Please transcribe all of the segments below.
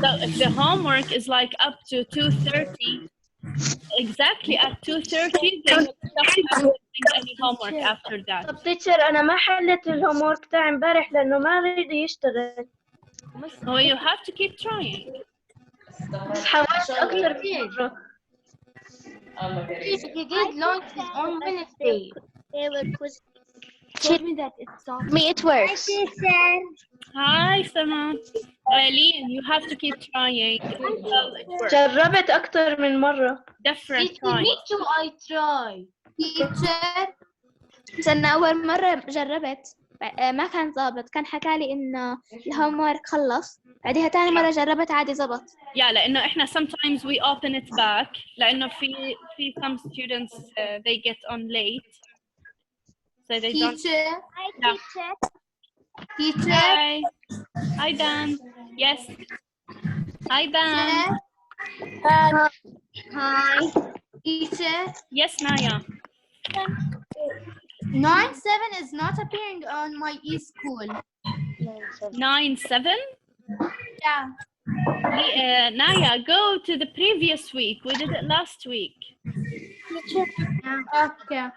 So if the homework is like up to 2:30, exactly at 2:30 they will stop doing any homework after that. طب تيتشر أنا ما حليت الهوم ورك تاعي امبارح لأنه ما رضي يشتغل. So you have to keep trying. بس حاولت أكثر من مرة. He did lunches on Wednesday. Told me that it stopped. Me, it works. Hi, Saman. Eileen, you have to keep trying. Well, it works. جربت أكثر من مرة. Different Me times. too, I try. Teacher. أنا أول مرة جربت ما كان ضابط، كان حكى لي إنه الهوم ورك خلص، بعدها تاني مرة جربت عادي ضبط. Yeah, لأنه إحنا sometimes we open it back لأنه في some students they get on late. So they don't. Teacher. Yeah. Teacher. Hi. Hi, Dan. Yes. Hi, Dan. Hi. Teacher. Yes, Naya. 9-7 is not appearing on my e-school. 9-7? Yeah. Naya, go to the previous week. We did it last week. Okay.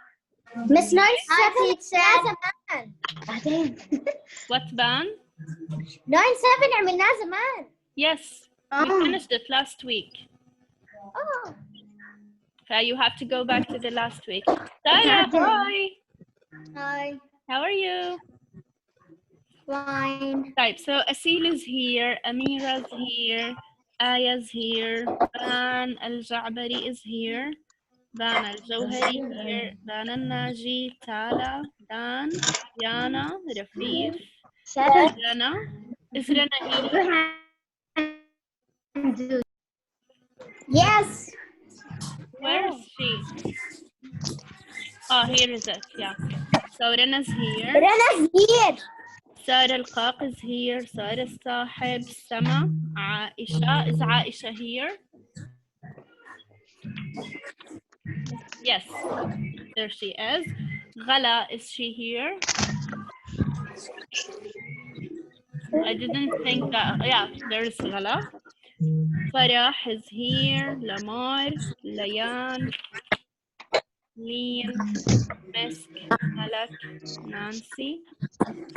Miss 9-7 said What, Ban? 9-7 عملناه زمان. Yes, we finished it last week. Oh. So you have to go back to the last week. Sarah, hi. Hi. How are you? Fine. Right, so Asil is here, Amira's here, Aya's here, Ban Al-Ja'bari is here, Ban Al-Jawhari here, Ban Al-Naji, Tala, Dan, Yana, Rafif, Rana. Is Rana here? Yes. Where is she? Oh, here is it, yeah. So Rana's here. Rana's here. Sarah Al-Qaq is here. Sarah Sahib, Sama, Aisha. Is Aisha here? Yes, there she is. Ghala, is she here? I didn't think that. Yeah, there's Ghala. Farah is here. Lamar, Layan, Leen, Misk, Malak, Nancy,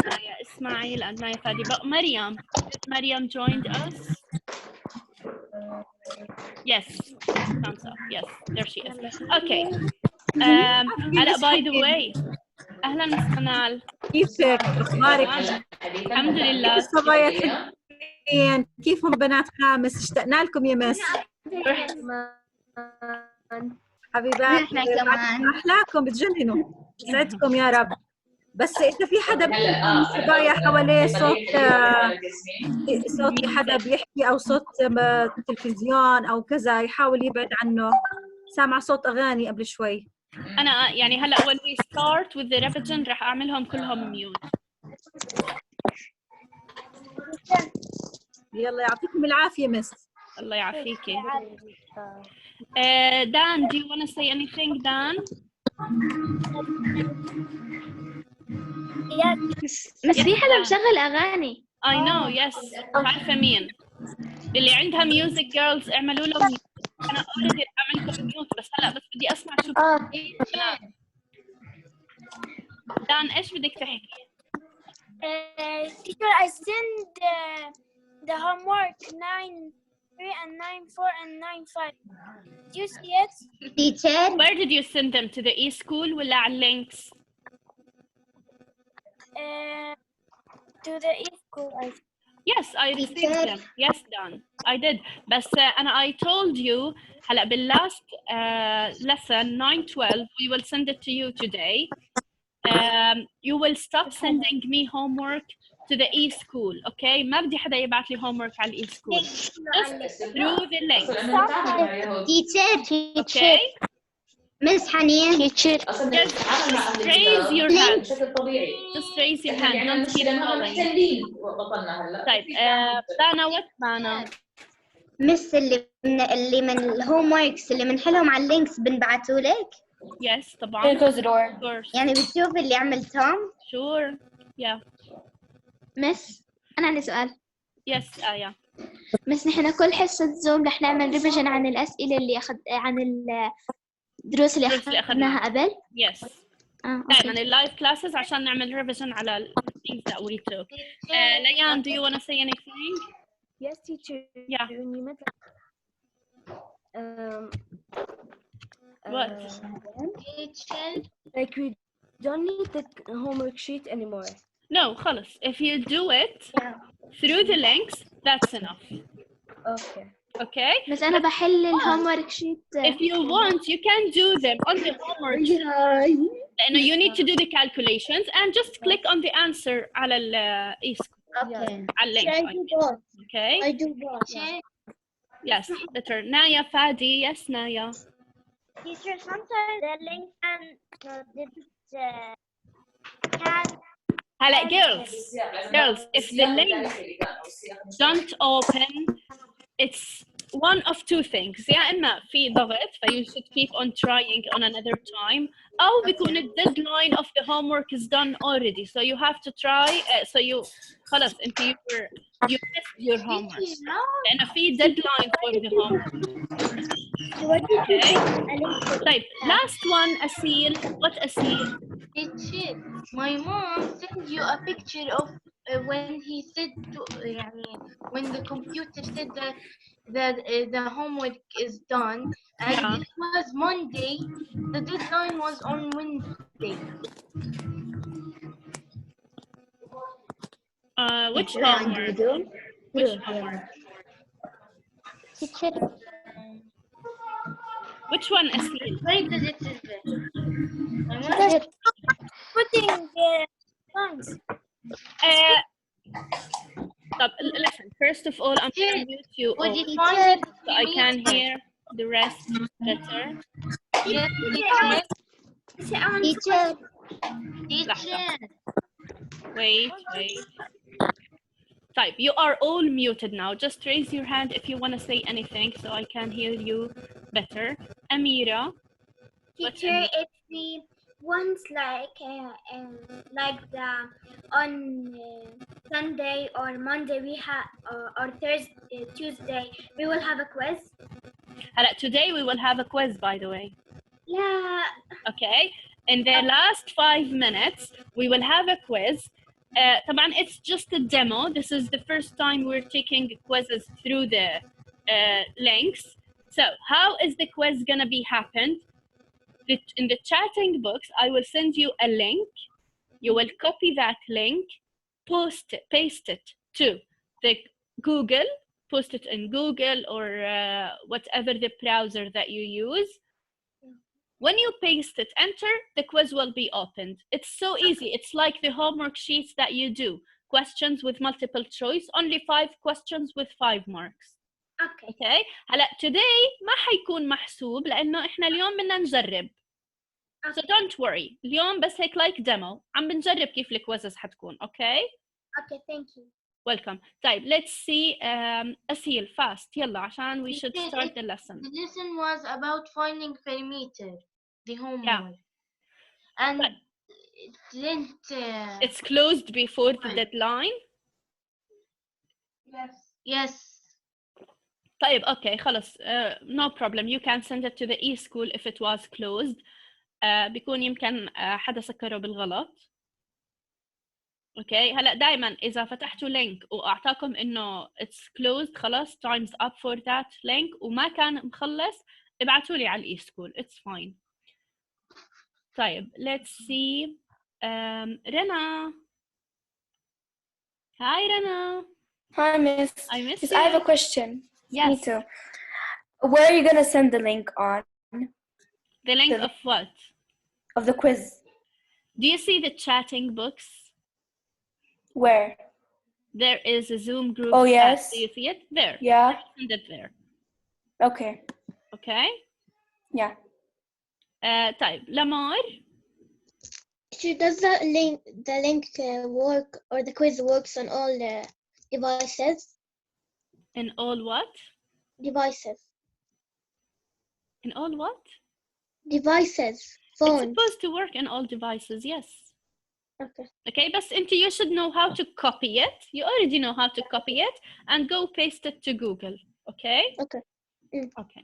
Maya Ismail, and Maya Fadiba. Mariam. Did Mariam joined us? Yes. Thumbs up. Yes, there she is. Okay. By the way, أهلا مستنال. كيفك؟ أخبارك؟ الحمد لله. الصبايا الحلوين، كيفهم بنات خامس؟ اشتقنا لكم يا مس. حبيبات أحلاكم بتجننوا، يسعدكم يا رب. بس إذا في حدا من الصبايا حواليه صوت حدا بيحكي أو صوت تلفزيون أو كذا يحاول يبعد عنه. سامع صوت أغاني قبل شوي. أنا يعني هلا when we start with the revision رح أعملهم كلهم ميوت. يلا يعطيكم العافية مس. الله يعافيكي. Dan, do you want to say anything, Dan? بس في حدا مشغل أغاني. I know, yes. عارفة مين؟ اللي عندها music girls اعملوا له ميوت. أنا already عملت ميوت بس هلا بس بدي أسمع شو دان إيش بدك تحكي؟ Teacher, I send the homework 9-3 and 9-4 and 9-5. Do you see it? Teacher. Where did you send them? To the e-school ولا على links? To the e-school. Yes, I received them. Yes, Dan. I did. بس أنا I told you هلا بالlast lesson 9-12 we will send it to you today. You will stop sending me homework to the e-school, okay? ما بدي حدا يبعث لي homework على e-school. Just through the link. Teacher. Okay? Miss Haneen. Teacher. Just raise your hand. Just raise your hand. Don't keep calling. طيب بانا what بانا؟ مس اللي من الهوم وركس اللي بنحلهم على اللينكس بنبعثوا لك؟ Yes طبعا. Close the door. Of course. يعني بتشوف اللي عملتهم؟ Sure. Yeah. مس أنا عندي سؤال. Yes آية. بس نحن كل حصة زوم رح نعمل ريفيجن عن الأسئلة اللي عن الدروس اللي الدروس اللي أخذناها قبل. Yes. أوكي. دائما اللايف classes عشان نعمل revision على ال things that we took. Layan, do you want to say anything? Yes, teacher. Yeah. What? Teacher. Like we don't need the homework sheet anymore. No, خلص. If you do it through the links, that's enough. Okay. Okay? بس أنا بحل الهومورك شيت. If you want, you can do them on the homework sheet. لأنه you need to do the calculations and just click on the answer على ال Okay. على اللينك. I do both. Okay? I do both. Yes, better. Naya, Fadi. Yes, Naya. Teacher, sometimes the link can هلا girls, if the link don't open, it's one of two things. يا إما في ضغط you should keep on trying on another time أو بيكون the deadline of the homework is done already, so you have to try so you خلاص أنت you missed your homework لأنه في deadline for the homework. Okay. طيب last one Asil. What Asil? Teacher, my mom sent you a picture of when he said to when the computer said that the homework is done, and it was Monday. The deadline was on Wednesday. Which homework? Which homework? Teacher. Which one Asil? Why does it say that? putting the lines. Listen, first of all, I'm going to mute you all Teacher, so I can hear the rest better. yes, Teacher. teacher. Wait. Type. You are all muted now. Just raise your hand if you want to say anything so I can hear you better. Amira. Teacher, if the ones like the on Sunday or Monday we have or Thursday, Tuesday we will have a quiz. Today we will have a quiz, by the way. Yeah. Okay. In the last 5 minutes, we will have a quiz. طبعا it's just a demo. This is the first time we're taking quizzes through the links. So how is the quiz gonna be happened? In the chatting box, I will send you a link. You will copy that link, paste it to the Google, post it in Google or whatever the browser that you use. When you paste it, enter, the quiz will be opened. It's so easy. It's like the homework sheets that you do. Questions with multiple choice, only 5 questions with 5 marks. Okay. هلا today ما حيكون محسوب لأنه إحنا اليوم بدنا نجرب. So don't worry. اليوم بس هيك like demo. عم بنجرب كيف الكويزز حتكون. Okay? Okay, thank you. Welcome. طيب let's see أسيل fast يلا عشان we should start the lesson. The lesson was about finding perimeter, the homework. And it didn't... It's closed before the deadline? Yes. طيب okay خلص no problem, you can send it to the e-school if it was closed. بيكون يمكن حدا سكره بالغلط. اوكي هلا دائما اذا فتحتوا لينك واعطاكم انه it's closed خلاص time's up for that link وما كان مخلص ابعتوا لي على الاي سكول it's fine. طيب let's see رنا. Hi Rana. Hi Miss. I miss Miss, you. I have a question. Yes. Me too. Where are you gonna send the link on? The link of what? Of the quiz. Do you see the chatting box? Where? There is a Zoom group. Oh yes. Do you see it? There. Yeah. Send it there. Okay. Okay. Yeah. طيب Lamar. Does the link work or the quiz works on all the devices? In all what? Devices. In all what? Devices. It's Phones. supposed to work in all devices, yes. Okay. Okay, but you should know how to copy it. You already know how to copy it and go paste it to Google. Okay? Okay. Okay.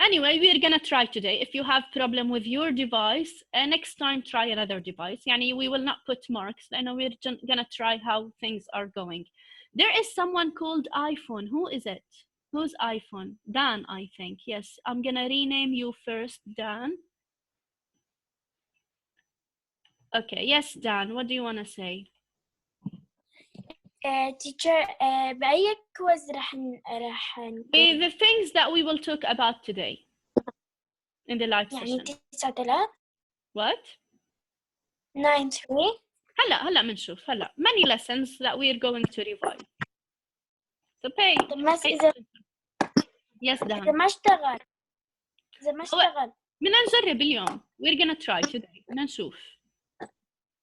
Anyway, we're gonna try today. If you have problem with your device, next time try another device. Yani we will not put marks. I know we're gonna try how things are going. There is someone called iPhone. Who is it? Who's iPhone? Dan, I think. Yes, I'm gonna rename you first, Dan. Okay, yes, Dan, what do you want to say? teacher بأي كويز راح نكون؟ The things that we will talk about today in the live يعني session. 9-3 What? 9-3 هلا بنشوف هلا many lessons that we are going to revise. So pay. طب بس إذا Yes, إذا Dan. ما اشتغل بدنا نجرب اليوم. We're gonna try today. بدنا نشوف.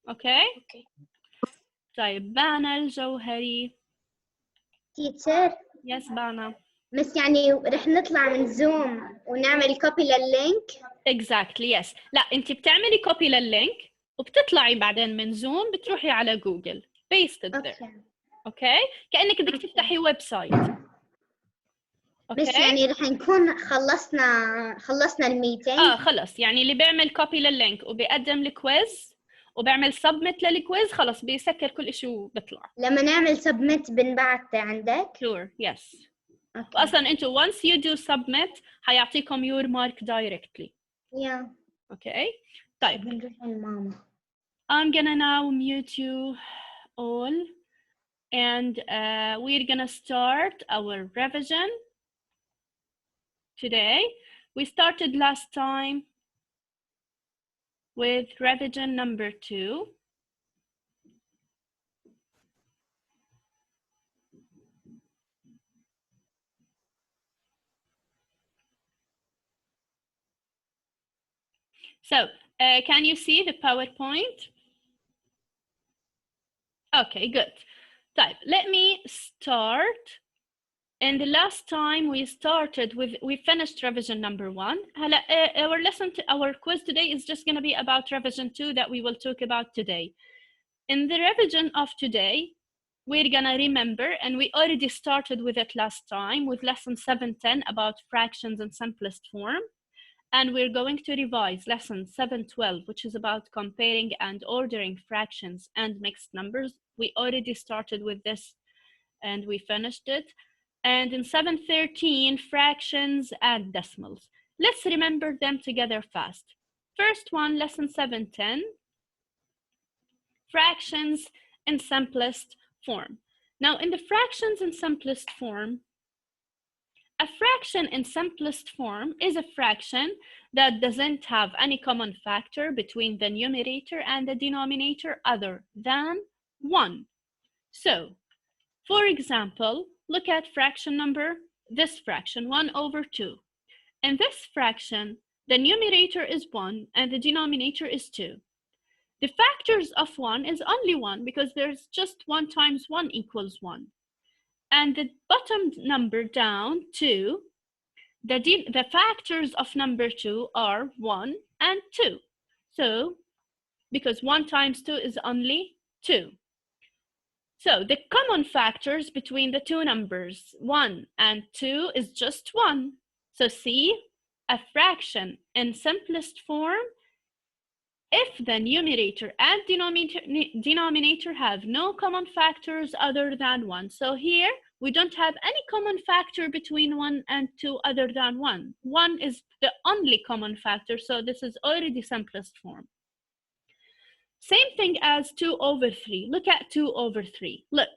Okay? Okay. طيب بانا الجوهري. تيتشر. Yes, بانا. بس يعني رح نطلع من زوم ونعمل كوبي لللينك. Exactly, yes. لا أنت بتعملي كوبي لللينك وبتطلعي بعدين من زوم بتروحي على جوجل. Paste it there. Okay? كأنك بدك تفتحي ويب سايت. بس يعني رح نكون خلصنا الميتينج. خلص يعني اللي بيعمل كوبي لللينك وبيقدم الكويز وبيعمل سبميت للكويز خلص بيسكر كل شيء وبيطلع. لما نعمل سبميت بنبعت عندك. Sure, yes. واصلا انتوا once you do submit حيعطيكم your mark directly. Yeah. Okay. طيب. بنروح لماما. I'm gonna now mute you all and we're gonna start our revision today. We started last time with revision number 2. So, can you see the PowerPoint? Okay, good. طيب, let me start. In the last time we finished revision number 1. Our quiz today is just going to be about revision 2 that we will talk about today. In the revision of today, we're going to remember, and we already started with it last time with lesson 710 about fractions in simplest form. And we're going to revise lesson 712, which is about comparing and ordering fractions and mixed numbers. We already started with this and we finished it. And in 713, fractions and decimals. Let's remember them together fast. First one, lesson 710, fractions in simplest form. Now, in the fractions in simplest form, a fraction in simplest form is a fraction that doesn't have any common factor between the numerator and the denominator other than 1. So, for example, look at fraction number, this fraction, 1/2. In this fraction, the numerator is 1 and the denominator is 2. The factors of 1 is only 1 because there's just 1 times 1 equals 1. And the bottom number down, 2, the factors of number 2 are 1 and 2. So, because 1 times 2 is only 2. So, the common factors between the two numbers, 1 and 2, is just 1. So, see, a fraction in simplest form, if the numerator and denominator have no common factors other than 1. So here, we don't have any common factor between 1 and 2 other than 1. 1 is the only common factor, so this is already simplest form. Same thing as 2/3. Look at 2/3. Look,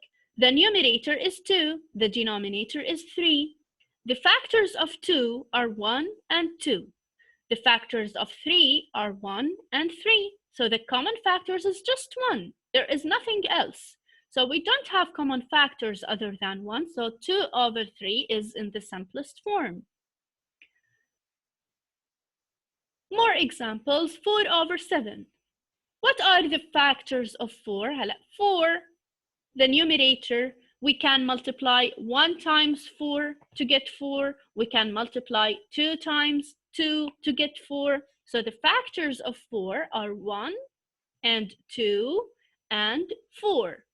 the numerator is 2, the denominator is 3. The factors of 2 are 1 and 2. The factors of 3 are 1 and 3. So the common factors is just 1. There is nothing else. So we don't have common factors other than 1. So 2/3 is in the simplest form. More examples, 4/7. What are the factors of 4? 4, the numerator, we can multiply 1 times 4 to get 4. We can multiply 2 times 2 to get 4. So the factors of 4 are 1 and 2 and 4.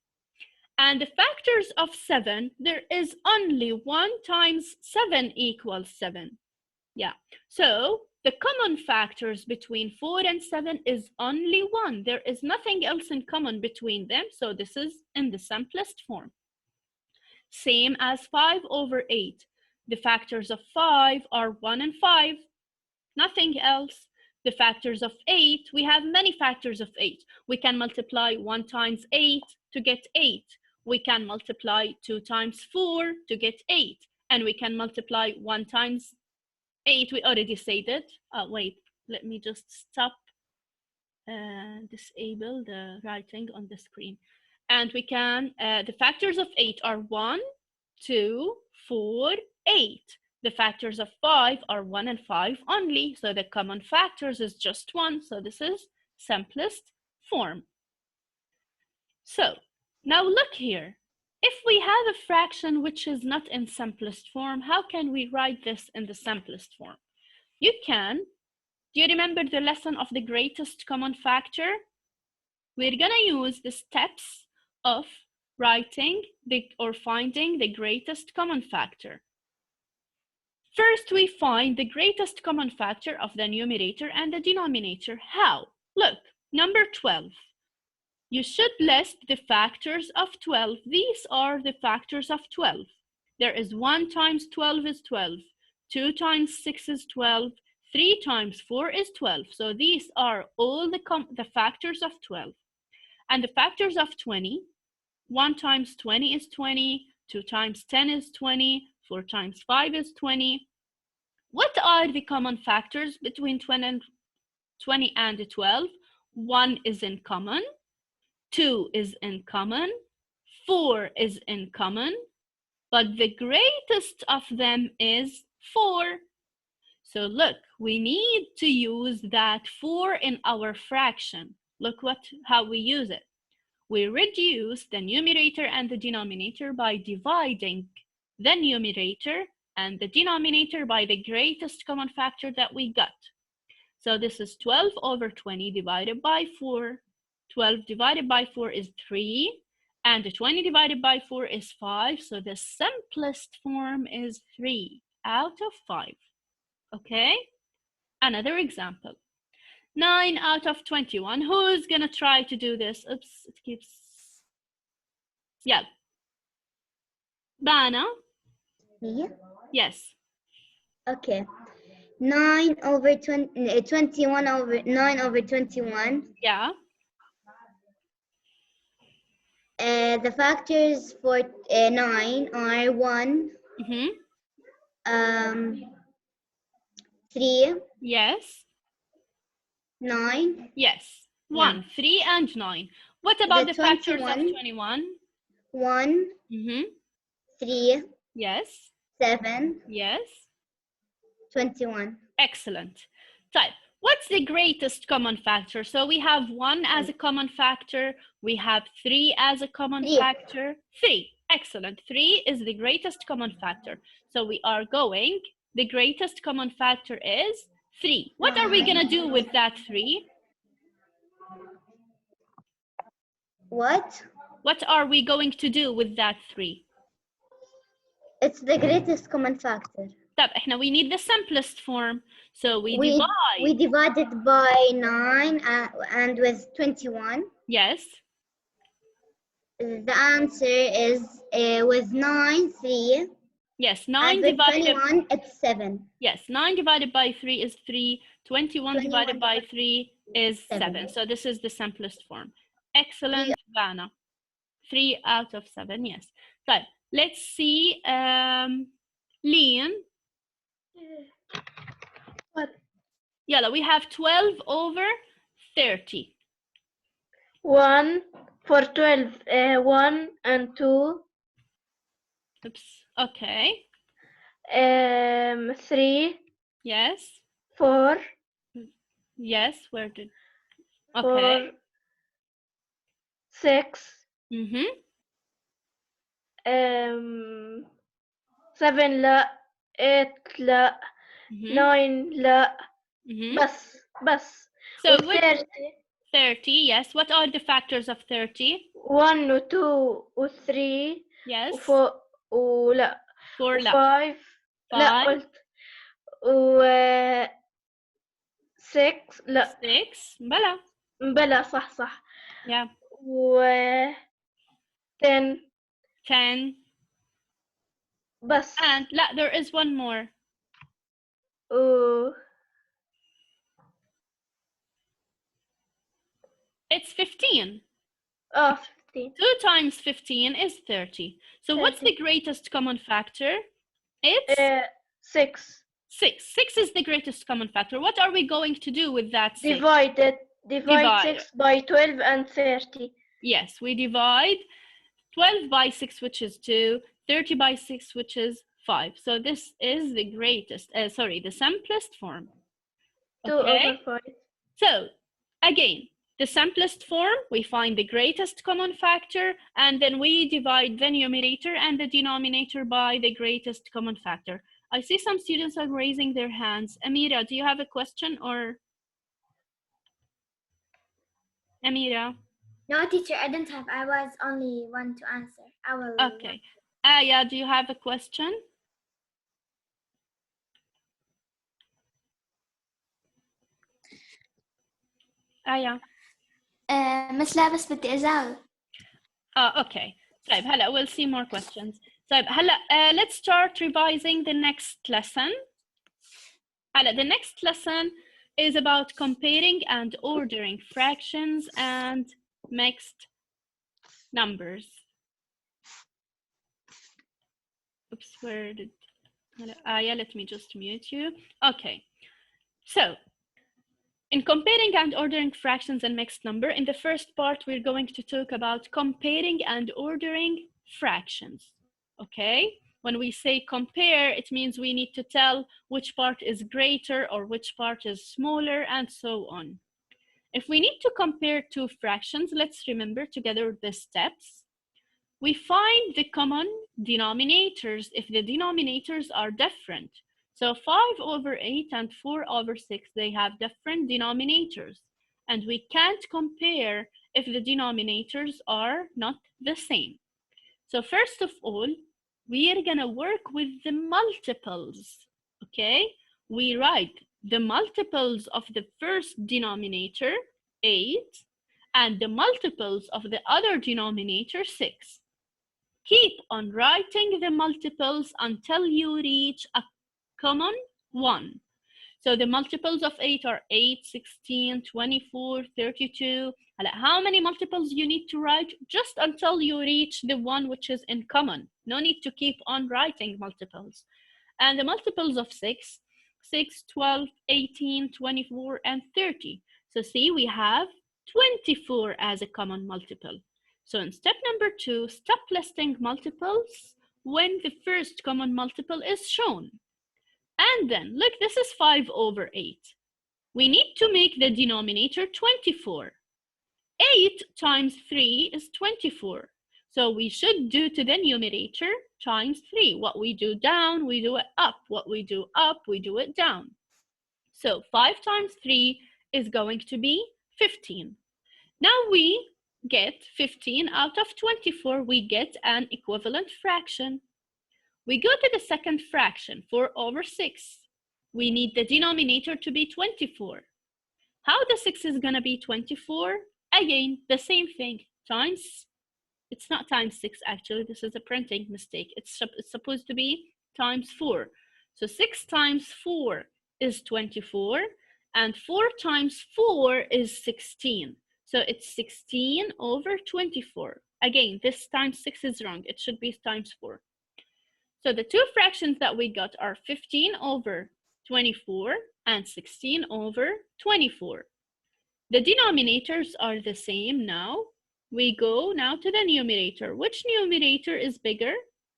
And the factors of 7, there is only 1 times 7 equals 7. Yeah, so the common factors between 4 and 7 is only 1. There is nothing else in common between them, so this is in the simplest form. Same as 5 over 8. The factors of 5 are 1 and 5, nothing else. The factors of 8, we have many factors of 8. We can multiply 1 times 8 to get 8. We can multiply 2 times 4 to get 8. And we can multiply 1 times 8. We already said it. Wait, let me just stop and disable the writing on the screen. And we can, the factors of 8 are 1, 2, 4, 8. The factors of 5 are 1 and 5 only, so the common factors is just 1. So this is simplest form. So now look here. If we have a fraction which is not in simplest form, how can we write this in the simplest form? You can. Do you remember the lesson of the greatest common factor? We're gonna use the steps of writing or finding the greatest common factor. First, we find the greatest common factor of the numerator and the denominator. How? Look, number 12. You should list the factors of 12. These are the factors of 12. There is 1 times 12 is 12. 2 times 6 is 12. 3 times 4 is 12. So these are all the factors of 12. And the factors of 20, 1 times 20 is 20. 2 times 10 is 20. 4 times 5 is 20. What are the common factors between 20 and 12? 1 is in common. 2 is in common. 4 is in common. But the greatest of them is 4. So look, we need to use that 4 in our fraction. Look how we use it. We reduce the numerator and the denominator by dividing the numerator and the denominator by the greatest common factor that we got. So this is 12 over 20 divided by 4. 12 divided by 4 is 3. And 20 divided by 4 is 5. So the simplest form is 3 out of 5. Okay? Another example. 9 out of 21. Who's gonna try to do this? Oops, it keeps... Yeah. Bana? Me? Yes. Okay. 9 over 20, 21 over 9 over 21. Yeah. The factors for 9 are 1, 3, Yes. 9. Yes. Yeah. 1, 3, and 9. What about the factors of 21? 1, 3, Yes. 7, Yes. 21. Excellent. Type. What's the greatest common factor? So we have 1 as a common factor. We have 3 as a common factor. 3. Excellent. 3 is the greatest common factor. So we are going, the greatest common factor is 3. What are we going to do with that 3? What? What are we going to do with that 3? It's the greatest common factor. طب احنا we need the simplest form. So we divide it by 9 and with 21. Yes. The answer is with 9, 3. Yes, 9 and with divided 21, it's 7. Yes, 9 divided by 3 is 3. 21 divided by 3 is 7. So this is the simplest form. Excellent, Vanna. 3 out of 7, yes. But let's see, Leon. What? Yeah, we have 12 over 30. 1 for 12, 1 and 2. Oops, okay. 3. Yes. 4. Yes, where did... Okay. 4. 6. 7 لا 8 لا 9 لا بس So 30, yes. What are the factors of 30? 1 و 2 و 3 Yes. ولا 4 لا. 5 لا 5. قلت و 6 لا 6. بلا. بلا صح Yeah. و 10 10. بس And لا, there is one more. و It's 15. 15 2 times 15 is 30. So what's 30. the greatest common factor? It's 6 6. 6 is the greatest common factor. What are we going to do with that 6? divide Divide. 6 by 12 and 30. Yes, we divide 12 by 6, which is 2, 30 by 6, which is 5. So this is the greatest, the simplest form. 2 Okay? over 5. So again, the simplest form, we find the greatest common factor, and then we divide the numerator and the denominator by the greatest common factor. I see some students are raising their hands. Amira, do you have a question or? Amira? No, teacher, I didn't have. I was only one to answer. I will. Okay. Aya, do you have a question? Aya. مش لا بس بدي أجاوب. Okay. طيب هلا we'll see more questions. طيب هلا let's start revising the next lesson. هلا the next lesson is about comparing and ordering fractions and mixed numbers. Oops, where did yeah, let me just mute you. Okay. So in comparing and ordering fractions and mixed number, in the first part, we're going to talk about comparing and ordering fractions, okay? When we say compare, it means we need to tell which part is greater or which part is smaller and so on. If we need to compare two fractions, let's remember together the steps. We find the common denominators if the denominators are different. So 5 over 8 and 4 over 6, they have different denominators. And we can't compare if the denominators are not the same. So first of all, we are gonna work with the multiples, okay? We write the multiples of the first denominator, 8, and the multiples of the other denominator, 6. Keep on writing the multiples until you reach a common one. So the multiples of 8 are 8, 16, 24, 32. How many multiples you need to write? Just until you reach the one which is in common. No need to keep on writing multiples. And the multiples of 6, 6, 12, 18, 24, and 30. So see, we have 24 as a common multiple. So in step number 2, stop listing multiples when the first common multiple is shown. And then, look, this is 5 over 8. We need to make the denominator 24. 8 times 3 is 24. So we should do to the numerator times 3. What we do down, we do it up. What we do up, we do it down. So 5 times 3 is going to be 15. Now we get 15 out of 24. We get an equivalent fraction. We go to the second fraction, 4 over 6. We need the denominator to be 24. How the 6 is going to be 24? Again, the same thing, times, it's not times 6 actually, this is a printing mistake. It's supposed to be times 4. So 6 times 4 is 24, and 4 times 4 is 16. So it's 16 over 24. Again, this times 6 is wrong. It should be times 4. So the two fractions that we got are 15 over 24 and 16 over 24. The denominators are the same now. We go now to the numerator. Which numerator is bigger?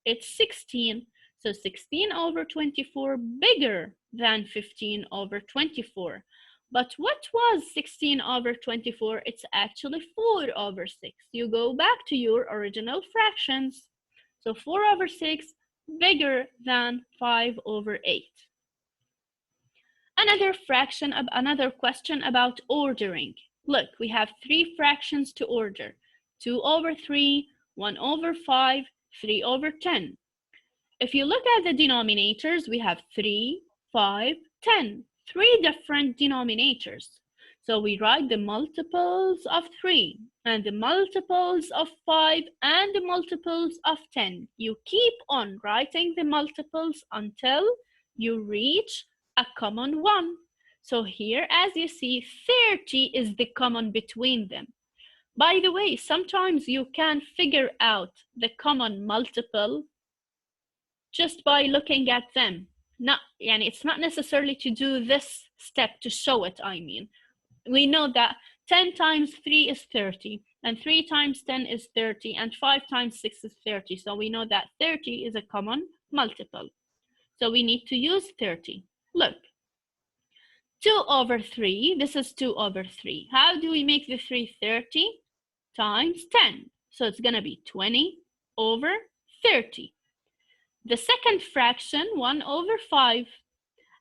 It's 16. So 16 over 24 bigger than 15 over 24. But what was 16 over 24? It's actually 4 over 6. You go back to your original fractions. So 4 over 6 bigger than 5 over 8. Another question about ordering. Look, we have 3 fractions to order. 2/3, 1/5, 3/10. If you look at the denominators, we have 3, 5, 10. 3 different denominators. So we write the multiples of 3 and the multiples of 5 and the multiples of 10. You keep on writing the multiples until you reach a common one. So here, as you see, 30 is the common between them. By the way, sometimes you can figure out the common multiple just by looking at them. It's not necessarily to do this step to show it, I mean. We know that 10 times 3 is 30, and 3 times 10 is 30, and 5 times 6 is 30. So we know that 30 is a common multiple. So we need to use 30. Look, 2/3, this is 2/3. How do we make the 3 30? Times 10. So it's going to be 20/30. The second fraction, 1/5.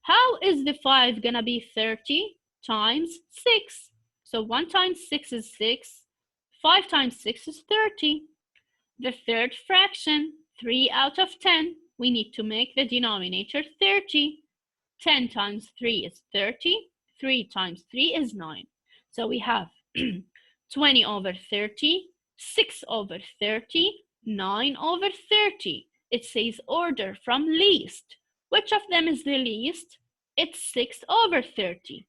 How is the 5 going to be 30 times 6? So 1 times 6 is 6. 5 times 6 is 30. The third fraction, 3/10. We need to make the denominator 30. 10 times 3 is 30. 3 times 3 is 9. So we have 20/30, 6/30, 9/30. It says order from least. Which of them is the least? It's 6/30.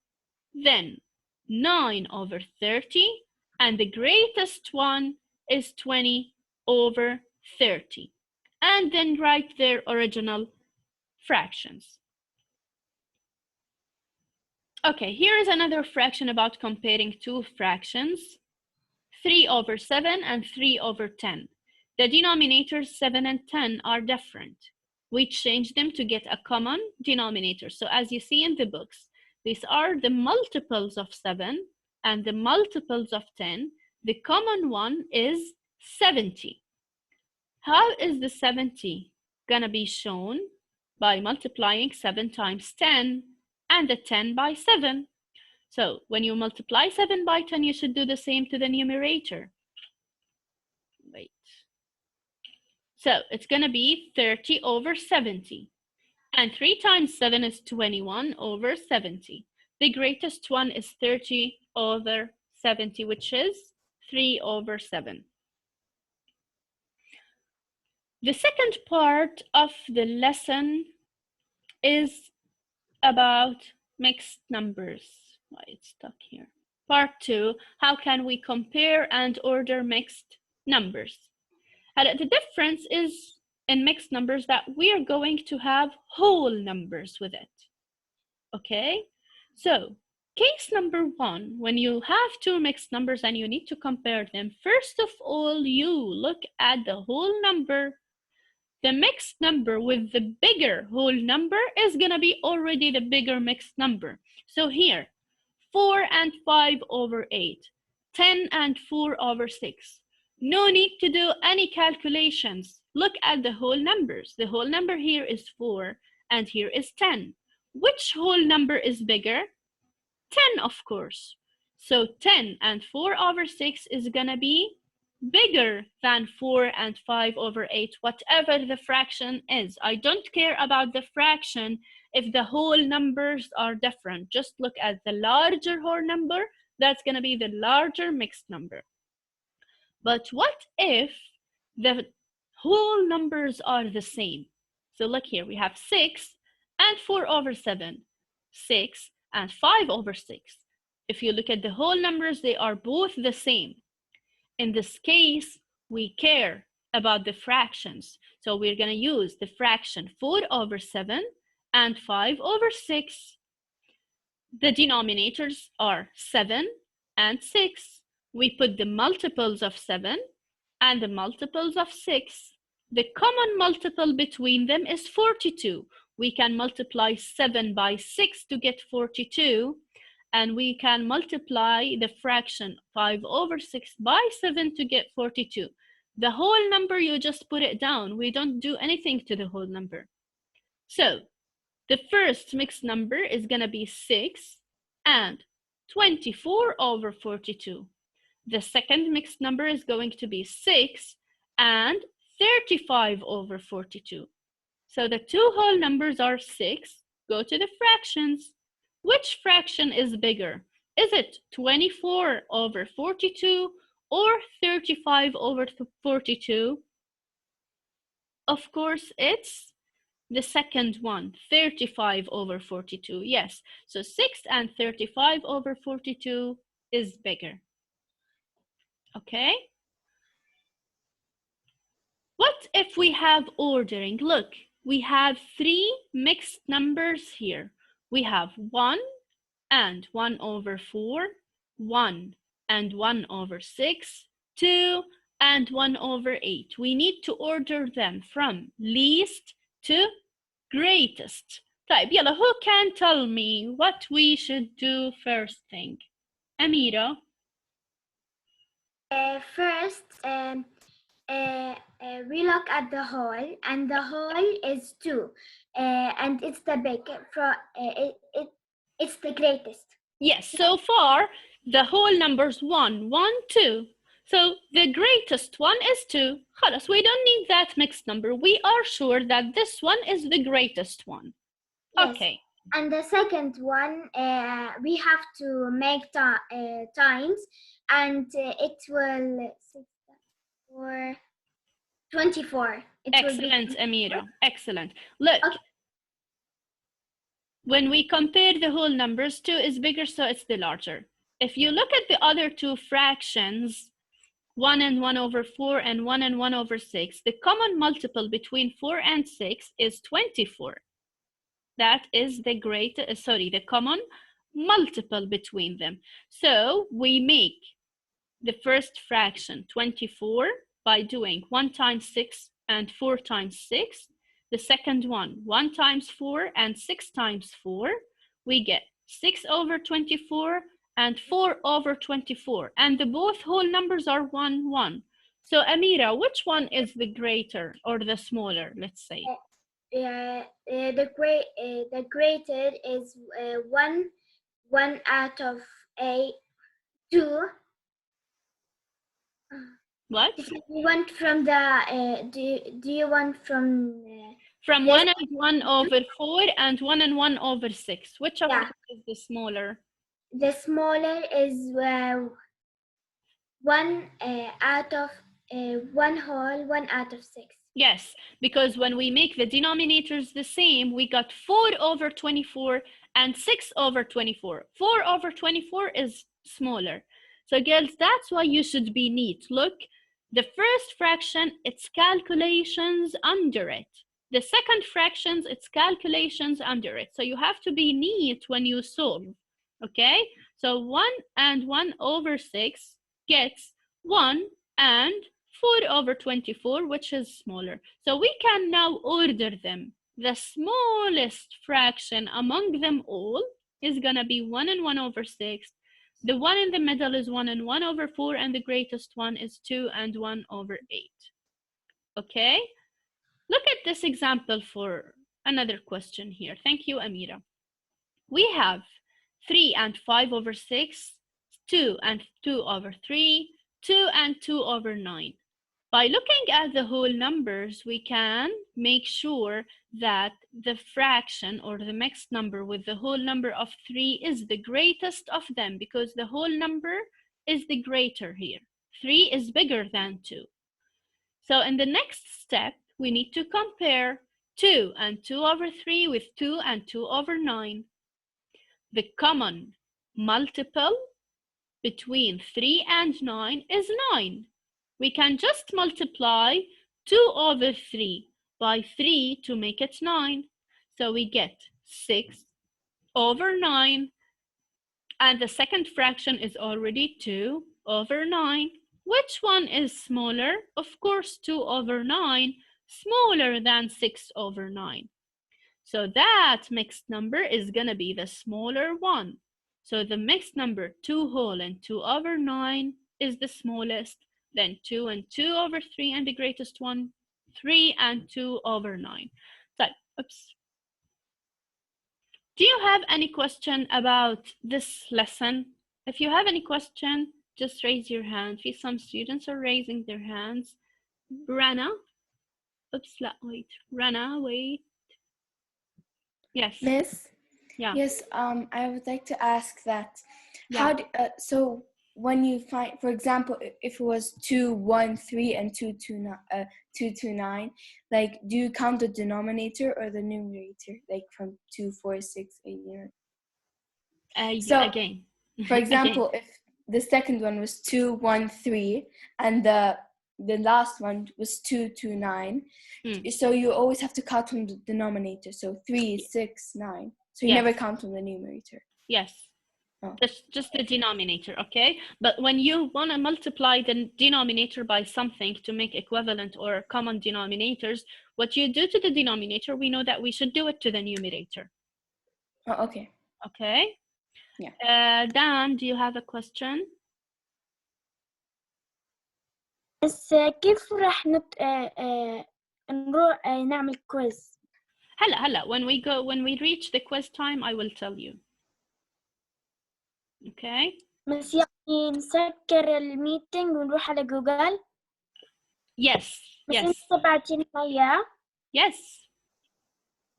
Then 9/30, and the greatest one is 20/30. And then write their original fractions. Okay, here is another fraction about comparing 2 fractions. 3/7 and 3/10. The denominators 7 and 10 are different. We change them to get a common denominator. So as you see in the books, these are the multiples of 7 and the multiples of 10. The common one is 70. How is the 70 gonna be shown? By multiplying 7 times 10 and the 10 by 7. So when you multiply 7 by 10, you should do the same to the numerator. Wait. So it's going to be 30/70. And 3 times 7 is 21/70. The greatest one is 30/70, which is 3/7. The second part of the lesson is about mixed numbers. Why it's stuck here. Part 2, how can we compare and order mixed numbers? The difference is in mixed numbers that we are going to have whole numbers with it. Okay, so case number 1, when you have 2 mixed numbers and you need to compare them, first of all, you look at the whole number. The mixed number with the bigger whole number is going to be already the bigger mixed number. So here, 4 and 5/8, 10 and 4/6. No need to do any calculations. Look at the whole numbers. The whole number here is 4 and here is 10. Which whole number is bigger? 10, of course. So 10 and 4/6 is going to be bigger than 4 and 5/8, whatever the fraction is. I don't care about the fraction if the whole numbers are different. Just look at the larger whole number. That's going to be the larger mixed number. But what if the whole numbers are the same? So look here, we have 6 and 4/7, 6 and 5/6. If you look at the whole numbers, they are both the same. In this case, we care about the fractions. So we're going to use the fraction 4/7 and 5/6. The denominators are 7 and 6. We put the multiples of 7 and the multiples of 6. The common multiple between them is 42. We can multiply 7 by 6 to get 42. And we can multiply the fraction 5/6 by 7 to get 42. The whole number, you just put it down. We don't do anything to the whole number. So the first mixed number is going to be 6 and 24 over 42. The second mixed number is going to be 6 and 35 over 42. So the two whole numbers are 6. Go to the fractions. Which fraction is bigger? Is it 24 over 42 or 35 over 42? Of course, it's the second one, 35 over 42. Yes, so 6 and 35 over 42 is bigger. Okay? What if we have ordering? Look, we have 3 mixed numbers here. We have 1 and 1 over 4, 1 and 1 over 6, 2 and 1 over 8. We need to order them from least to greatest. طيب يلا, who can tell me what we should do first thing? Amira. First, we look at the whole, and the whole is 2, and it's the big. It's the greatest. Yes, so far the whole numbers 1, 1, 2. So the greatest one is 2. خلاص, we don't need that mixed number. We are sure that this one is the greatest one. Yes. Okay. And the second one, we have to make times, and it will 24. Excellent, Amira. Excellent. Look, okay. When we compare the whole numbers, 2 is bigger, so it's the larger. If you look at the other two fractions, 1 and 1 over 4 and 1 and 1 over 6, the common multiple between 4 and 6 is 24. That is the the common multiple between them. So we make the first fraction 24 by doing 1 times 6 and 4 times 6. The second one, 1 times 4 and 6 times 4. We get 6 over 24 and 4 over 24. And the both whole numbers are 1, 1. So Amira, which one is the greater or the smaller, let's say? The greater is 1 out of 2. What? Do you want from the do you want from 1 and 1 over 4 and 1 and 1 over 6. Which of them is the smaller? The smaller is 1 out of 1 whole, 1 out of 6. Yes, because when we make the denominators the same, we got 4 over 24 and 6 over 24. 4 over 24 is smaller. So girls, that's why you should be neat. Look, the first fraction, it's calculations under it. The second fractions, it's calculations under it. So you have to be neat when you solve, okay? So 1 and 1 over 6 gets 1 and 4 over 24, which is smaller. So we can now order them. The smallest fraction among them all is gonna be 1 and 1 over 6. The one in the middle is 1 and 1 over 4, and the greatest one is 2 and 1 over 8. Okay? Look at this example for another question here. Thank you, Amira. We have 3 and 5 over 6, 2 and 2 over 3, 2 and 2 over 9. By looking at the whole numbers, we can make sure that the fraction or the mixed number with the whole number of 3 is the greatest of them, because the whole number is the greater here. 3 is bigger than 2. So in the next step, we need to compare 2 and 2 over 3 with 2 and 2 over 9. The common multiple between 3 and 9 is 9. We can just multiply 2 over 3 by 3 to make it 9. So we get 6 over 9. And the second fraction is already 2 over 9. Which one is smaller? Of course, 2 over 9, smaller than 6 over 9. So that mixed number is going to be the smaller one. So the mixed number 2 whole and 2 over 9 is the smallest. Then 2 and 2 over 3, and the greatest one, 3 and 2 over 9. So, oops. Do you have any question about this lesson? If you have any question, just raise your hand. Some students are raising their hands. Rana. Oops, wait. Rana, wait. Yes. Miss? Yeah. Yes, I would like to ask that. Yeah. So when you find, for example, if it was 2, 1, 3, and 2, 2, 9, like, do you count the denominator or the numerator, like from 2, 4, 6, 8, 9? So again. For example, if the second one was 2, 1, 3, and the last one was 2, 2, 9, so you always have to count from the denominator. So 3, 6, 9. So you never count from the numerator. Yes. Oh. Just the denominator, okay? But when you want to multiply the denominator by something to make equivalent or common denominators, what you do to the denominator, we know that we should do it to the numerator. Oh, okay. Okay? Yeah. Dan, do you have a question? بس كيف راح نروح نعمل كويز؟ هلا when we reach the quiz time, I will tell you. Okay? بس يعني نسكر الميتنج ونروح على جوجل؟ Yes. بس Yes. انت بعتين اياه؟ Yes.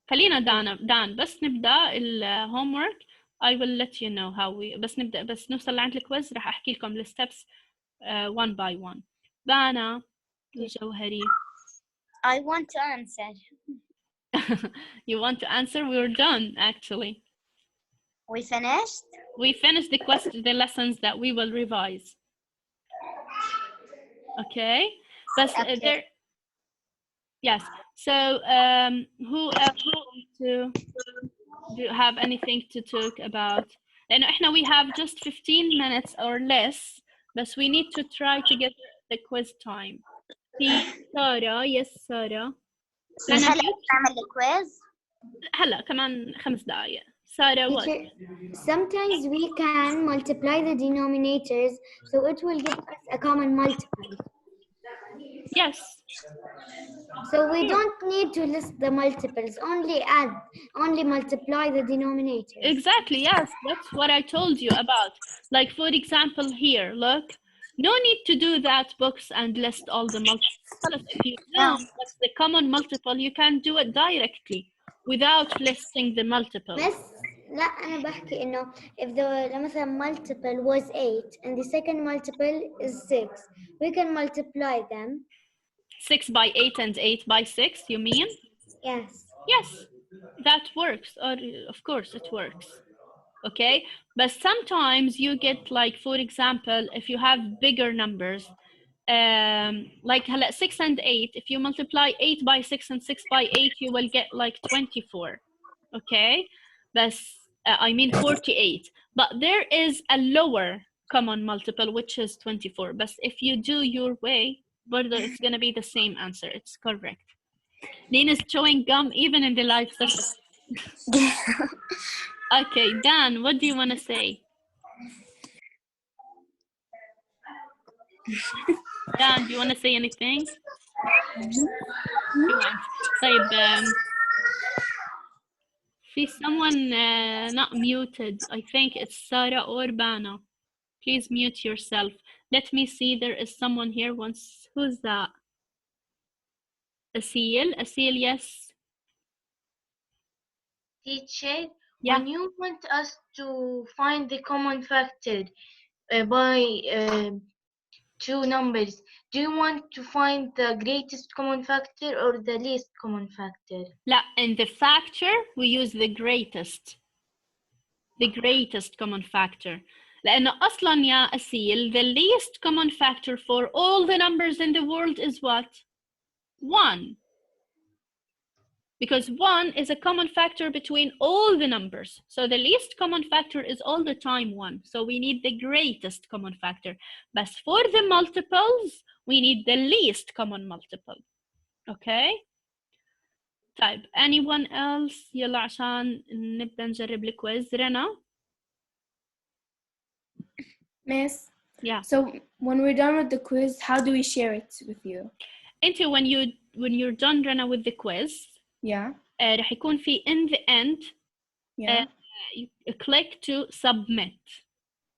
خلينا دان بس نبدأ الهومورك. I will let you know how we بس نبدأ بس نوصل لعند الكويز راح أحكي لكم الستبس one by one. دانا الجوهري. I want to answer. You want to answer? We're done actually. We finished? We finished the lessons that we will revise. Okay? But Okay. there. Yes. So who do you have anything to talk about? And we have just 15 minutes or less, but we need to try to get the quiz time. Sarah, yes, Sarah. هلا نعمل الكويز؟ هلا كمان 5 دقائق. Sarah, what? Sometimes we can multiply the denominators, so it will give us a common multiple. Yes. So we don't need to list the multiples, only multiply the denominators. Exactly, yes, that's what I told you about. Like, for example, here, look. No need to do that box and list all the multiples. If you know what's the common multiple, you can do it directly without listing the multiple. بس لا أنا بحكي إنه if the مثلا multiple was 8 and the second multiple is 6, we can multiply them. 6 by 8 and 8 by 6, you mean? Yes. Yes, that works. Or of course it works. Okay, but sometimes you get, like, for example, if you have bigger numbers, like 6 and 8, if you multiply 8 by 6 and 6 by 8, you will get like 24. Okay, but I mean 48. But there is a lower common multiple, which is 24. But if you do your way, it's going to be the same answer. It's correct. Nina is chewing gum even in the live session. Okay, Dan, what do you want to say? Dan, do you want to say anything? You want. طيب, someone not muted. I think it's Sarah or Bana. Please mute yourself. Let me see. There is someone here once. Who's that? Asil, yes. Teacher, yeah. When you want us to find the common factor by two numbers, do you want to find the greatest common factor or the least common factor? لا, in the factor we use the greatest common factor. لأنه أصلاً يا أسيل, the least common factor for all the numbers in the world is what? 1. Because 1 is a common factor between all the numbers. So the least common factor is all the time 1. So we need the greatest common factor. But for the multiples, we need the least common multiple. Okay? طيب, anyone else? يلا عشان نبدأ نجرب الكويز. رنا? Miss? Yeah. So when we're done with the quiz, how do we share it with you? Into when you're done, Rana, with the quiz, yeah, رح يكون في in the end, yeah. You click to submit.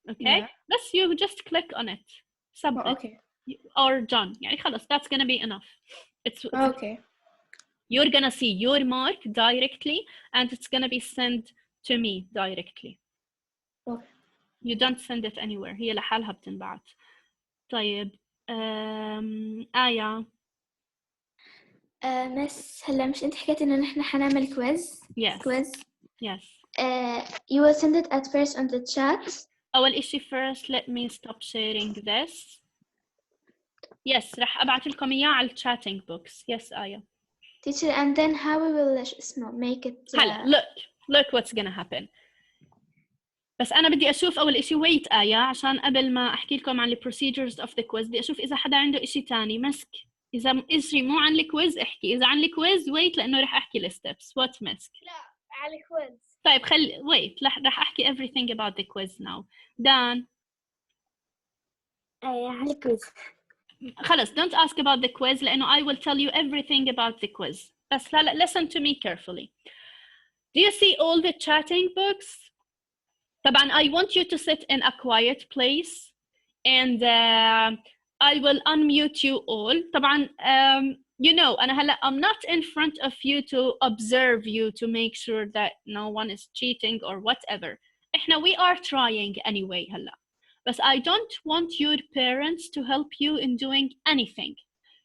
okay? Yeah. بس you just click on it. Submit. Oh, okay. Or done. يعني خلاص, that's gonna be enough. It's Okay. you're gonna see your mark directly and it's gonna be sent to me directly. Okay. You don't send it anywhere. هي لحالها بتنبعت. طيب آية. مس هلا مش انت حكيت انه نحن حنعمل كويز؟ Yes. كويز. Yes. You will send it at first on the chat. أول إشي first let me stop sharing this. Yes, رح أبعت لكم إياه على chatting box. Yes, آية. Teacher, and then how we will make it. هلا look what's gonna happen. بس أنا بدي أشوف أول إشي wait آية عشان قبل ما أحكي لكم عن procedures of the quiz بدي أشوف إذا حدا عنده إشي تاني مسك. إذا إشي مو عن الكويز احكي، إذا عن الكويز wait لأنه رح أحكي الستبس. What مسك؟ لا على الكويز. طيب wait رح أحكي everything about the quiz now. Dan. على الكويز. خلص don't ask about the quiz لأنه I will tell you everything about the quiz. بس لا listen to me carefully. Do you see all the chatting books? طبعا I want you to sit in a quiet place and I will unmute you all. طبعا you know أنا هلا I'm not in front of you to observe you to make sure that no one is cheating or whatever. إحنا we are trying anyway هلا. But I don't want your parents to help you in doing anything.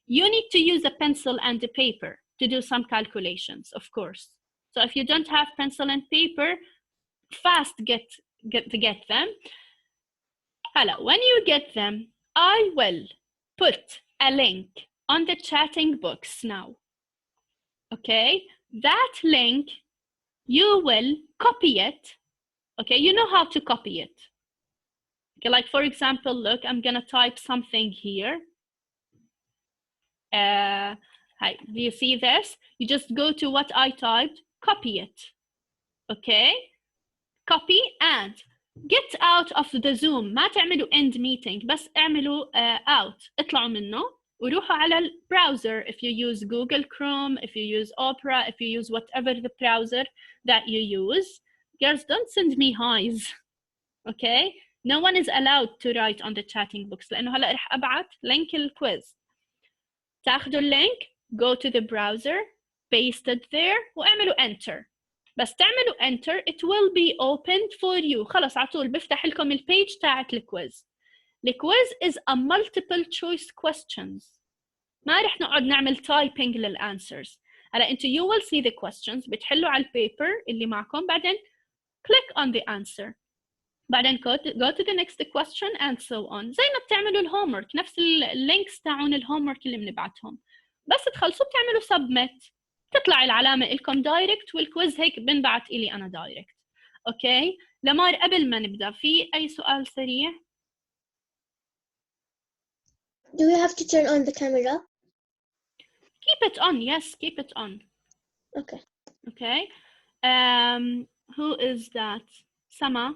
You need to use a pencil and a paper to do some calculations, of course. So if you don't have pencil and paper, fast get them. Hello, when you get them, I will put a link on the chatting box now. Okay, that link, you will copy it. Okay, you know how to copy it. Okay, like for example, look, I'm gonna type something here. Hi, do you see this? You just go to what I typed, copy it. Okay, copy and get out of the Zoom. ما تعملوا end meeting بس اعملوا out. اطلعوا منه وروحوا على البراوزر. If you use Google Chrome, if you use Opera, if you use whatever the browser that you use. Girls, don't send me highs. Okay? No one is allowed to write on the chatting box لأنه هلا رح أبعت link الكويز. تاخدوا اللينك, go to the browser, paste it there واعملوا enter. بس تعملوا enter it will be opened for you. خلص عطول بفتح لكم البيج تاعت الكويز. الكويز is a multiple choice questions. ما رح نقعد نعمل typing للأنسرز. هلا انتوا you will see the questions بتحلوا على البيبر اللي معكم بعدين click on the answer. بعدين go to the next question and so on. زي ما بتعملوا الهومورك نفس اللينكس تاعون الهومورك اللي بنبعتهم. بس تخلصوا بتعملوا submit. تطلع العلامة لكم دايركت والكويز هيك بنبعت إلي أنا دايركت. أوكي؟ لمار قبل ما نبدأ في أي سؤال سريع؟ Do we have to turn on the camera? Keep it on, yes, keep it on. Okay. Okay. Who is that? Sama?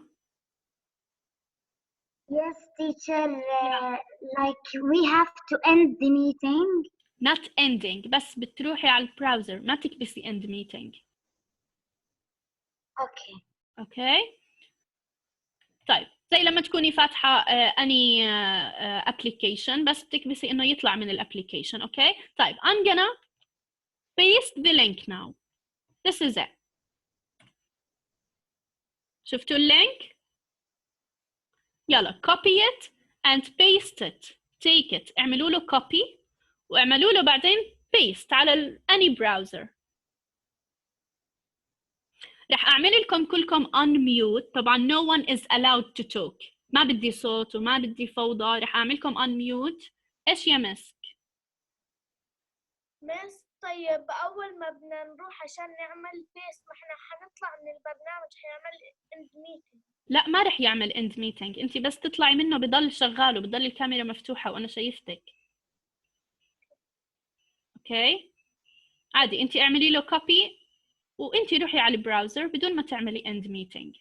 Yes, teacher. Like we have to end the meeting. Not ending بس بتروحي على البراوزر ما تكبسي end meeting. Okay. Okay. طيب زي لما تكوني فاتحة any application بس بتكبسي إنه يطلع من الابليكيشن. Okay. طيب I'm gonna paste the link now. This is it. شفتوا اللينك؟ يلا copy it and paste it. Take it. اعملوا له copy واعملوا له بعدين paste على any browser. رح أعمل لكم كلكم unmute. طبعا no one is allowed to talk. ما بدي صوت وما بدي فوضى. رح أعملكم unmute. إيش يا مسك؟ مس طيب أول ما بدنا نروح عشان نعمل بيست ما إحنا حنطلع من البرنامج حيعمل end meeting. لا ما رح يعمل end meeting. أنت بس تطلعي منه بضل شغال وبضل الكاميرا مفتوحة وأنا شايفتك. اوكي عادي انت اعملي له كوبي وانت روحي على البراوزر بدون ما تعملي end meeting.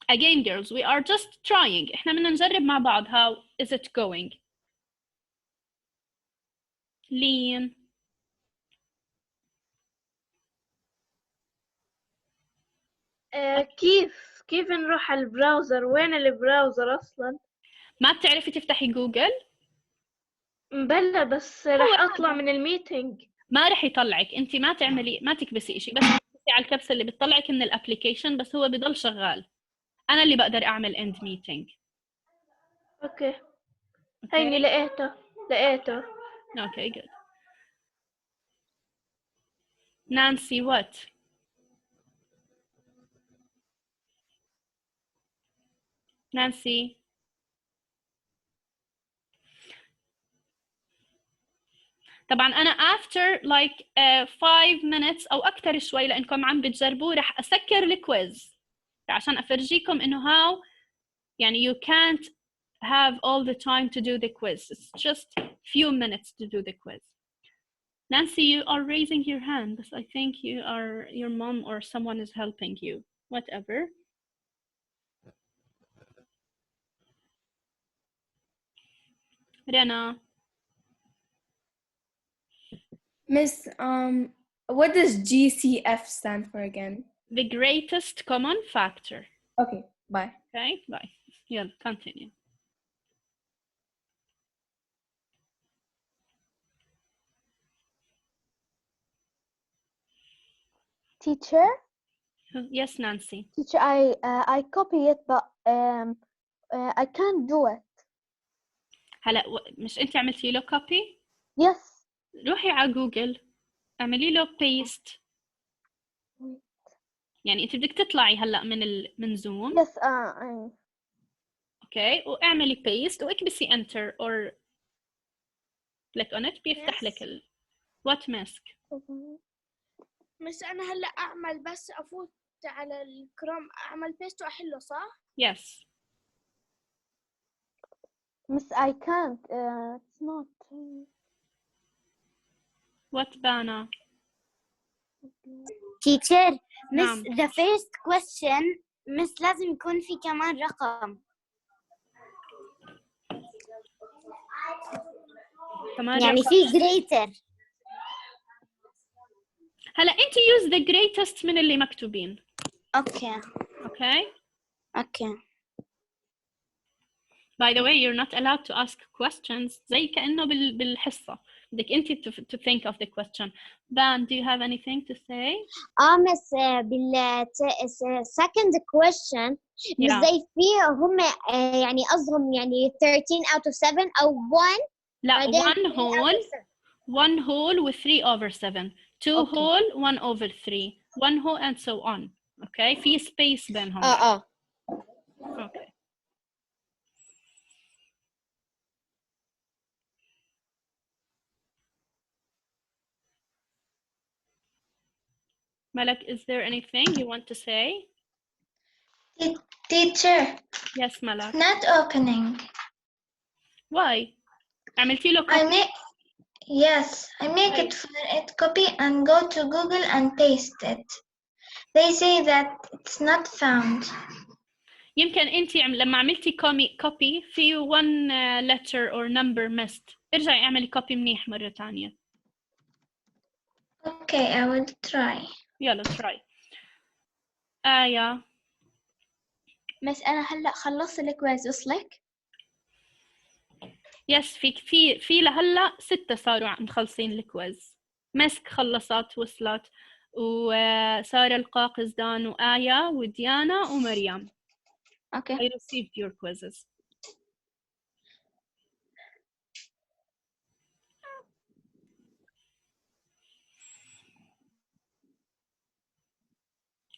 Again girls, we are just trying. احنا بدنا نجرب مع بعض. How is it going? Lean. كيف نروح على البراوزر؟ وين البراوزر أصلا؟ ما بتعرفي تفتحي جوجل؟ بلا بس راح أطلع من الميتينج. ما رح يطلعك، انت ما تعملي، ما تكبسي شيء، بس تكبسي على الكبسه اللي بتطلعك من الابلكيشن، بس هو بضل شغال. انا اللي بقدر اعمل اند ميتينج. اوكي هيني لقيته. اوكي good. Nancy, what? Nancy. طبعا أنا after like 5 minutes أو أكثر شوي لأنكم عم بتجربوه رح أسكر الكويز عشان أفرجيكم إنه how يعني you can't have all the time to do the quiz. It's just few minutes to do the quiz. Nancy, you are raising your hand, but I think your mom or someone is helping you. Whatever. Rena. Miss, what does GCF stand for again? The greatest common factor. Okay, bye. Okay, bye. Yeah, continue. Teacher? Yes, Nancy. Teacher, I copy it, but I can't do it. هلا مش انت عملتي له copy؟ Yes. روحي على جوجل اعملي له paste. يعني انت بدك تطلعي هلا من زوم. Yes. اوكي واعملي paste واكبسي enter or click on it بيفتح لك what mask. بس أنا هلا أعمل بس أفوت على الكروم أعمل بيست وأحله صح؟ Yes. Miss, I can't. It's not. What Bana? Teacher, Miss, نعم. the first question, Miss لازم يكون في كمان رقم. يعني في greater. هلا انت use the greatest من اللي مكتوبين. Okay. By the way, you're not allowed to ask questions زي كأنه بالحصة. بدك انت to think of the question. Dan, do you have anything to say? Miss, second question, مش زي فيه هم يعني قصدهم يعني 13 out of 7 أو 1. لا, one whole with 3 over 7. 2 whole, 1 over 3. 1 whole and so on. Okay, في space بينهم. Okay. Malak, is there anything you want to say? Teacher. Yes, Malak. Not opening. Why? عملتي له copy? Yes, I make it for it copy and go to Google and paste it. They say that it's not found. يمكن انت لما عملتي copy في one letter or number missed. ارجعي اعملي copy منيح مرة تانية. Okay, I will try. يلا try. آية. بس أنا هلأ خلصت الكويز وصلك؟ يس في لهلا 6 صاروا مخلصين الكويز. مسك خلصت وصلت وسارة القاقزدان وآية وديانا ومريم. Okay. I received your quizzes.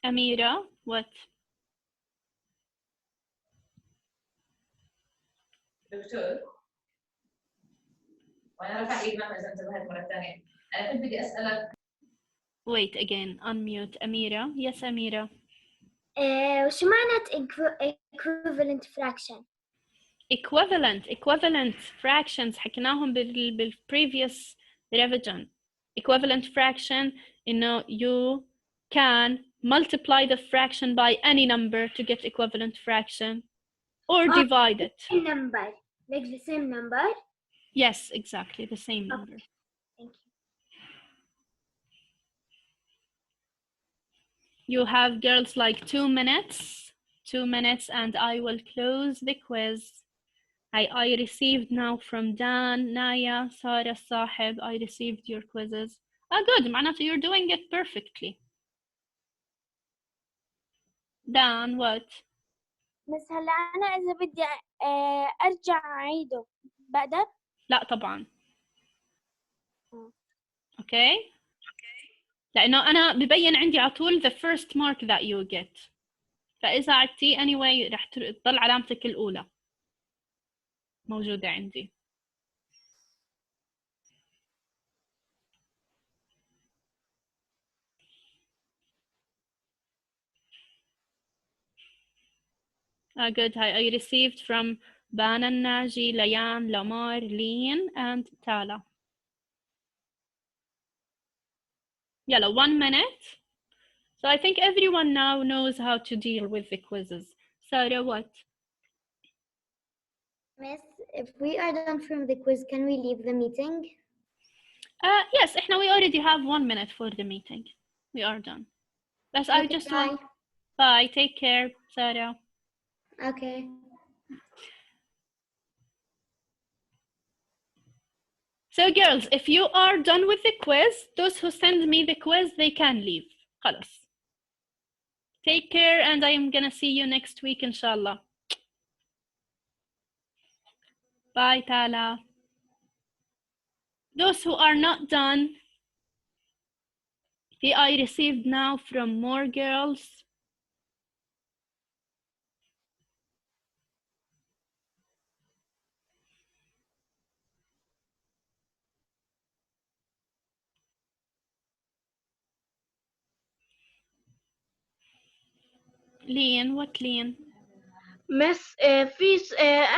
Amira, what? دكتور وانا رفع ايد ما اذا انتبهت مره ثانيه انا كنت بدي اسالك. Wait again, unmute Amira. Yes, Amira. وش معنى equivalent fraction؟ Equivalent fractions حكيناهم previous revision. Equivalent fraction, you can multiply the fraction by any number to get equivalent fraction or divide it. Number, like the same number? Yes, exactly, the same number. Thank you. You have girls like 2 minutes. 2 minutes and I will close the quiz. I received now from Dan, Naya, Sarah, Sahib. I received your quizzes. Good. معناته you're doing it perfectly. Dan, what? بس هلا أنا إذا بدي أرجع أعيده بقدر؟ لا طبعا. Okay. لأنه أنا ببين عندي على طول the first mark that you get. فإذا عدتي anyway رح تضل علامتك الأولى موجودة عندي. Good. I received from Bana, Naji, Layan, Lamar, Lean, and Tala. Yellow, 1 minute. So I think everyone now knows how to deal with the quizzes. Sarah, what? Miss, if we are done from the quiz, can we leave the meeting? Yes, we already have 1 minute for the meeting. We are done. But I just want... Bye. Take care, Sarah. Okay. So girls, if you are done with the quiz, those who send me the quiz, they can leave. خلاص. Take care and I am gonna see you next week, inshallah. Bye, Tala. Those who are not done, I received now from more girls. لين what لين؟ مس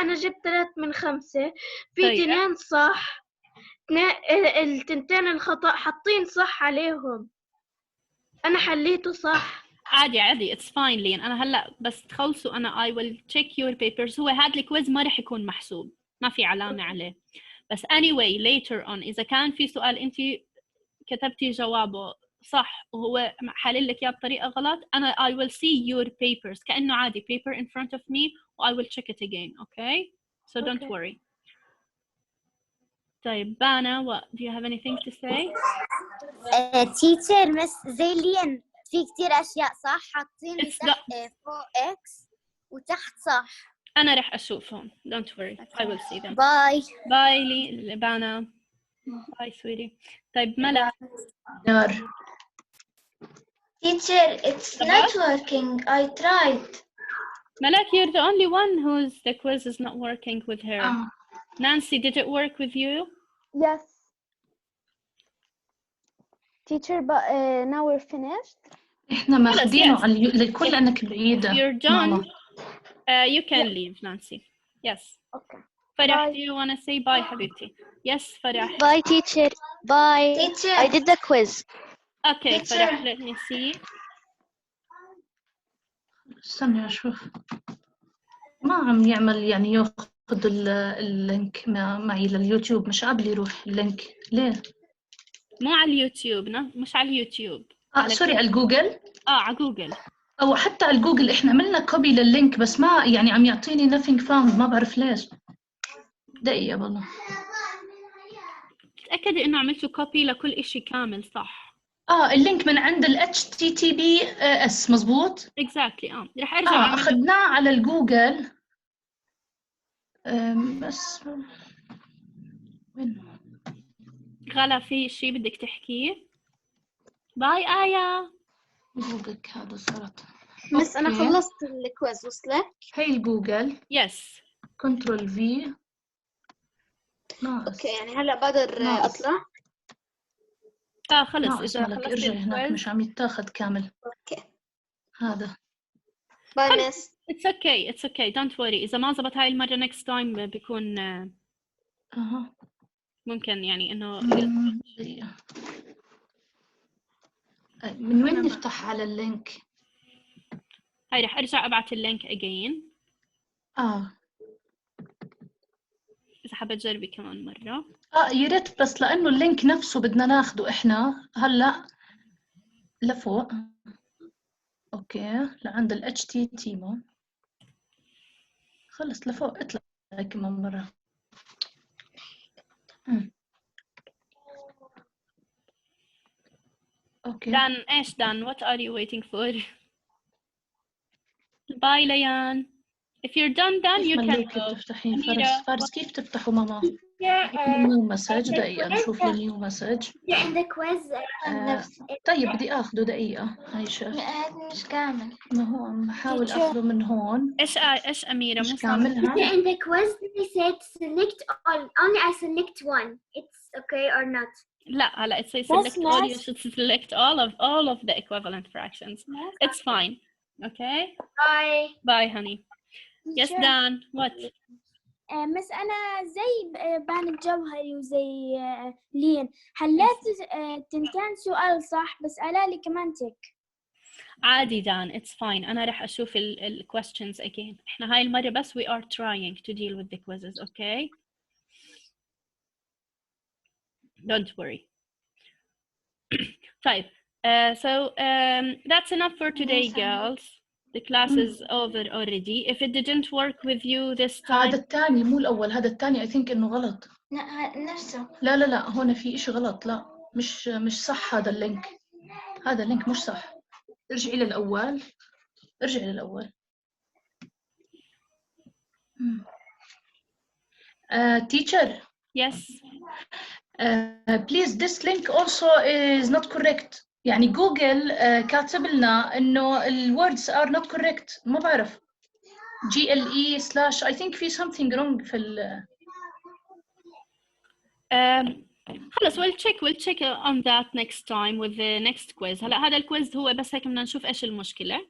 أنا جبت 3 من 5 في طيب. 2 صح التنتين الخطأ حاطين صح عليهم أنا حليته صح عادي it's fine لين أنا هلأ بس تخلصوا أنا I will check your papers. هو هذا الكويز ما رح يكون محسوب ما في علامة عليه بس anyway later on إذا كان في سؤال أنت كتبتي جوابه صح وهو حلل لك إياه بطريقة غلط أنا I will see your papers كأنه عادي paper in front of me و I will check it again okay so don't worry. طيب بانا what do you have anything to say? teacher مس زي لين في كتير أشياء صح حاطين لي تحت فوق إكس وتحت صح أنا رح أشوفهم don't worry I will see them. باي لي بانا باي سويتي. طيب ملك. Teacher, it's not working. I tried. Malak, you're the only one whose the quiz is not working with her. Nancy, did it work with you? Yes. Teacher, but now we're finished. إحنا ماخدينه لكل أنك بعيدة. If you're done, you can leave, Nancy. Yes. Okay. Farah, do you want to say bye, حبيبتي? Yes, Farah. Bye, teacher. Bye. Teacher. I did the quiz. Okay, teacher. Farah, let me see. استني أشوف. ما عم يعمل يعني ياخذ اللينك معي لليوتيوب مش قابل يروح اللينك ليه؟ مو على اليوتيوب مش على اليوتيوب. سوري على جوجل؟ على جوجل. أو حتى على جوجل إحنا عملنا كوبي لللينك بس ما يعني عم يعطيني nothing found ما بعرف ليش. دقيقة والله. تأكدي إنه عملتوا كوبي لكل إشي كامل صح؟ اللينك من عند ال HTTPS مزبوط؟ Exactly رح أرجع أخذناه على الجوجل بس وين؟ غلا في شيء بدك تحكيه؟ باي آية. جوجلك هذا صارت. بس أنا خلصت الكويز وصلك؟ هي الجوجل. Yes. كنترول في. اوكي يعني هلا بقدر اطلع؟ خلص اذا خلصت ارجع هناك مش عم يتاخذ كامل. اوكي هذا باي مس. It's okay don't worry إذا ما زبط هاي المرة next time بيكون ممكن يعني إنه من وين نفتح على اللينك؟ هاي رح أرجع أبعت اللينك again. إذا حابة تجربي كمان مرة. يا ريت بس لأنه اللينك نفسه بدنا ناخده إحنا هلا لفوق. اوكي لعند ال HT تيمو. خلص لفوق اطلع كمان مرة. اوكي. دان ايش دان؟ What are you waiting for? Bye ليان. If you're done Dan you can كيف go. تفتحين أميرة. فارس كيف تفتحوا ماما؟ نيو مسج دقيقة نشوف لي نيو مسج. عندك كويز طيب بدي اخذه دقيقة هاي شاف. مش كامل. ما هو بحاول اخذه من هون. ايش أميرة مش مو كاملها. عندك كويز they said select all only I select one it's okay or not لا هلا it says select all you should select all of the equivalent fractions. It's fine. Okay. Bye honey. Yes Dan. What? مس أنا زي بان الجوهري وزي لين حليت تنتين سؤال صح بس قالالي كمان تك. عادي دان it's fine. أنا رح أشوف ال questions again. إحنا هاي المرة بس we are trying to deal with the quizzes. Okay. Don't worry. طيب. So that's enough for today girls. The class is over already. If it didn't work with you this time. هذا الثاني مو الأول هذا الثاني I think إنه غلط. لا نفسه. لا هون في إشي غلط لا مش صح هذا اللينك. هذا اللينك مش صح. ارجعي للأول. Teacher. Yes. Please this link also is not correct. يعني جوجل كاتب لنا إنه ال words are not correct. ما بعرف. GLE / I think في something wrong في ال. خلص we'll check on that next time with the next quiz. هلا هذا الكويز هو بس هيك بدنا نشوف ايش المشكلة.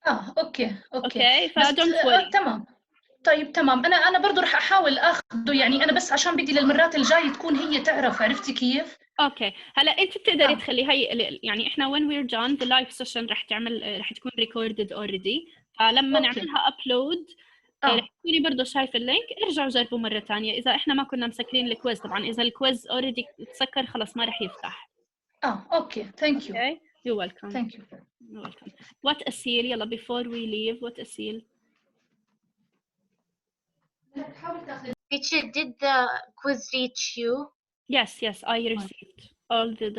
اوكي فدونت worry. تمام. طيب تمام انا برضه رح احاول اخذه يعني انا بس عشان بدي للمرات الجاي تكون هي تعرف عرفتي كيف؟ اوكي هلا انت بتقدري تخلي هي يعني احنا when we're done the live session رح تكون recorded already. فلما نعملها upload رح تكوني برضه شايفه اللينك. ارجعوا جربوا مره ثانيه اذا احنا ما كنا مسكرين الكويز. طبعا اذا الكويز already تسكر خلص ما رح يفتح. اوكي thank you. Okay. You're welcome. Thank you. You're welcome. What أسيل يلا before we leave what أسيل. Teacher, did the quiz reach you? Yes, I received all the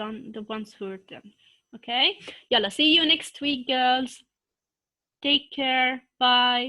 ones who were done. Okay. Yalla, see you next week, girls. Take care. Bye.